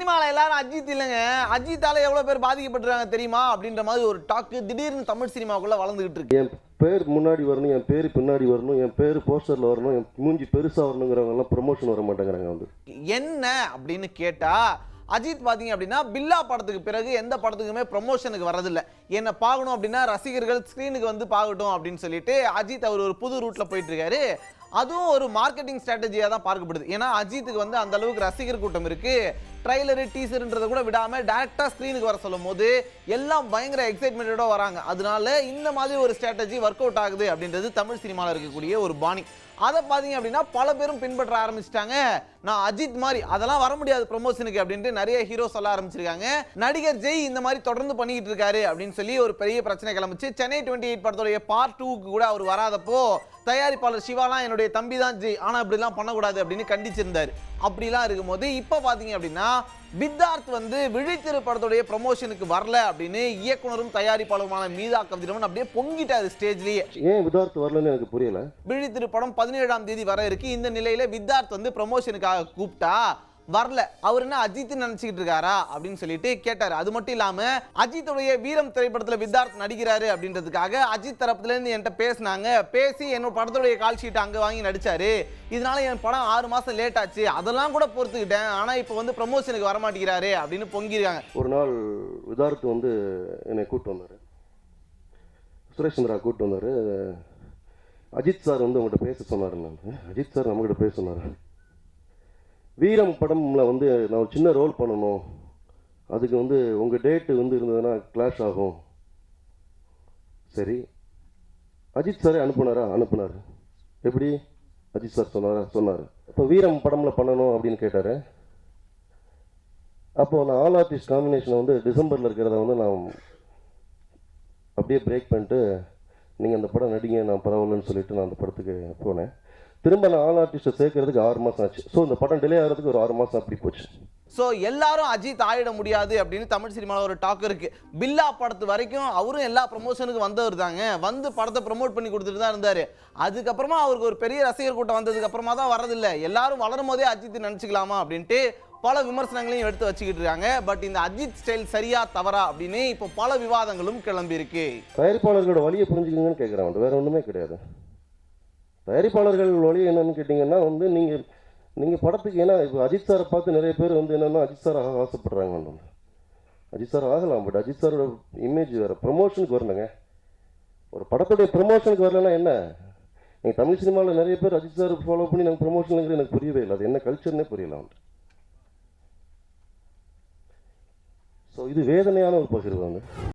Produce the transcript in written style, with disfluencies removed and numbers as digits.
சினிமால எல்லாரும் அஜித் இல்லைங்க, அஜித்தால எவ்வளவு பேர் பாதிக்கப்பட்டிருக்காங்க தெரியுமா அப்படின்ற மாதிரி ஒரு டாக்கு திடீர்னு தமிழ் சினிமாக்குள்ள வளர்ந்துகிட்டு இருக்கு. என் பேர் முன்னாடி வரணும், என் பேர் பின்னாடி வரணும், என் பேர் போஸ்டர்ல வரணும், என் மூஞ்சி பெருசா வரணுங்கிறவங்க எல்லாம் ப்ரமோஷன் வர மாட்டேங்கிறாங்க. வந்து என்ன அப்படின்னு கேட்டா, அஜித் பாத்தீங்க அப்படின்னா பில்லா படத்துக்கு பிறகு எந்த படத்துக்குமே ப்ரமோஷனுக்கு வரதில்லை. என்ன பார்க்கணும் அப்படின்னா ரசிகர்கள் ஸ்கிரீனுக்கு வந்து பார்க்கட்டும் அப்படின்னு சொல்லிட்டு அஜித் அவர் ஒரு புது ரூட்ல போயிட்டு இருக்காரு. அதுவும் ஒரு மார்க்கெட்டிங் ஸ்ட்ராட்டஜியாக தான் பார்க்கப்படுது. ஏன்னா அஜித்துக்கு வந்து அந்த அளவுக்கு ரசிகர் கூட்டம் இருக்கு. ட்ரைலரு டீசர்ன்றதை கூட விடாம டைரக்டா ஸ்கிரீனுக்கு வர சொல்லும் போது எல்லாம் பயங்கர எக்ஸைட்மெண்டோட வராங்க. அதனால இந்த மாதிரி ஒரு ஸ்ட்ராட்டஜி ஒர்க் அவுட் ஆகுது அப்படின்றது தமிழ் சினிமாவில் இருக்கக்கூடிய ஒரு பாணி. அதை பார்த்தீங்க அப்படின்னா பல பேரும் பின்பற்ற ஆரம்பிச்சிட்டாங்க. நான் அஜித் மாதிரி அதெல்லாம் வர முடியாது ப்ரமோஷனுக்கு அப்படின்ட்டு நிறைய ஹீரோ சொல்ல ஆரம்பிச்சிருக்காங்க. நடிகர் ஜெய் இந்த மாதிரி தொடர்ந்து பண்ணிக்கிட்டு இருக்காரு அப்படின்னு சொல்லி ஒரு பெரிய பிரச்சனை கிளம்பிச்சு. சென்னை 28 படத்துடைய பார்ட் 2க்கு கூட அவர் வராதப்போ தயாரிப்பாளர் சிவாலாம் என்னுடைய தம்பி தான் ஜெய், ஆனால் இப்படிலாம் பண்ணக்கூடாது அப்படின்னு கண்டிச்சிருந்தார். அப்படிலாம் இருக்கும்போது இப்போ பார்த்தீங்க அப்படின்னா வித்தார்த் வந்து விழித்திரு படத்துடைய ப்ரமோஷனுக்கு வரல அப்படின்னு இயக்குனரும் தயாரிப்பாளருமான மீதா கவிதிரமன் அப்படியே பொங்கிட்டாரு ஸ்டேஜ்லயே. ஏன் வித்தார்த் வரலன்னு எனக்கு புரியல. விழித்திரு படம் 17ஆம் தேதி வர இருக்கு. இந்த நிலையில வித்தார்த் வந்து ப்ரமோஷனுக்காக கூப்பிட்டா வரல. அவர் என்ன அஜித் நினைச்சிட்டு இருக்காரா அப்படின்னு சொல்லிட்டு கேட்டாரு. அது மட்டும் இல்லாம அஜித்துடைய வீரம் திரைப்படத்துல வித்தார்த் நடிக்கிறாரு அப்படின்றதுக்காக அஜித் தரப்புல இருந்து என்கிட்ட பேசினாங்க. பேசி என்னோட படத்துடைய கால் ஷீட் அங்க வாங்கி நடிச்சாரு. இதனால என் படம் 6 மாசம் லேட் ஆச்சு, அதெல்லாம் கூட பொறுத்துக்கிட்டேன். ஆனா இப்போ வந்து ப்ரமோஷனுக்கு வர மாட்டேங்கிறாரு அப்படின்னு பொங்கிருக்காங்க. ஒரு நாள் வித்தார்த் வந்து என்னை கூப்பிட்டு வந்தாரு, சுரேஷ் சந்திரா கூப்பிட்டு வந்தாரு. அஜித் சார் வந்து உங்கள்கிட்ட பேச சொன்னாரு. நான் அஜித் சார் நம்மகிட்ட பேச சொன்னாரு. வீரம் படம்ல வந்து நான் ஒரு சின்ன ரோல் பண்ணணும், அதுக்கு வந்து உங்கள் டேட்டு வந்து இருந்ததுன்னா கிளாஷ் ஆகும். சரி, அஜித் சாரே அனுப்புனார். எப்படி அஜித் சார் சொன்னார் இப்போ வீரம் படம்ல பண்ணணும் அப்படின்னு கேட்டார். அப்போது நான் ஆல் ஆர்டிஸ்ட் காம்பினேஷனை வந்து டிசம்பரில் இருக்கிறத வந்து நான் அப்படியே பிரேக் பண்ணிட்டு நீங்கள் அந்த படம் நடிங்க, நான் பரவாயில்லன்னு சொல்லிட்டு நான் அந்த படத்துக்கு போனேன். திரும்ப நான் ஆல் ஆர்டிஸ்ட்டை சேர்க்கறதுக்கு 6 மாதம் ஆச்சு. ஸோ இந்த படம் டிலே ஆகிறதுக்கு ஒரு 6 மாதம் அப்படி போச்சு. ஸோ எல்லாரும் அஜித் ஆயிட முடியாது அப்படின்னு தமிழ் சினிமாவில் ஒரு டாக் இருக்கு. பில்லா படத்து வரைக்கும் அவரும் எல்லா ப்ரமோஷனுக்கு வந்தவர் தாங்க, வந்து படத்தை ப்ரமோட் பண்ணி கொடுத்துட்டு தான் இருந்தார். அதுக்கப்புறமா அவருக்கு ஒரு பெரிய ரசிகர் கூட்டம் வந்ததுக்கு அப்புறமா தான் வரதில்லை. எல்லாரும் வளரும் போதே அஜித் நினச்சிக்கலாமா அப்படின்ட்டு பல விமர்சனங்களையும் எடுத்து வச்சுக்கிட்டு இருக்காங்க. பட் இந்த அஜித் ஸ்டைல் சரியா தவறா அப்படின்னு இப்போ பல விவாதங்களும் கிளம்பி இருக்கு. தயாரிப்பாளர்களோட வழியை புரிஞ்சுக்கங்கன்னு கேட்குறாங்க, வேற ஒன்றுமே கிடையாது. தயாரிப்பாளர்கள் வழி என்னன்னு கேட்டிங்கன்னா வந்து நீங்கள் படத்துக்கு, ஏன்னா இப்போ அஜித் சாரை பார்த்து நிறைய பேர் வந்து என்னென்னா அஜித் சார் ஆசைப்படுறாங்க. அஜித் சார் ஆகலாம், பட் அஜித் சாரோட இமேஜ் வேறு. ப்ரமோஷனுக்கு வரணுங்க, ஒரு படத்துடைய ப்ரமோஷனுக்கு வரலன்னா என்ன? நீங்கள் தமிழ் சினிமாவில் நிறைய பேர் அஜித் சார் ஃபாலோ பண்ணி நாங்கள் ப்ரமோஷனுங்கிறது எனக்கு புரியவே இல்லை. அது என்ன கல்ச்சர்னே புரியல. ஸோ இது வேதனையான ஒரு பகிர்வு வந்து.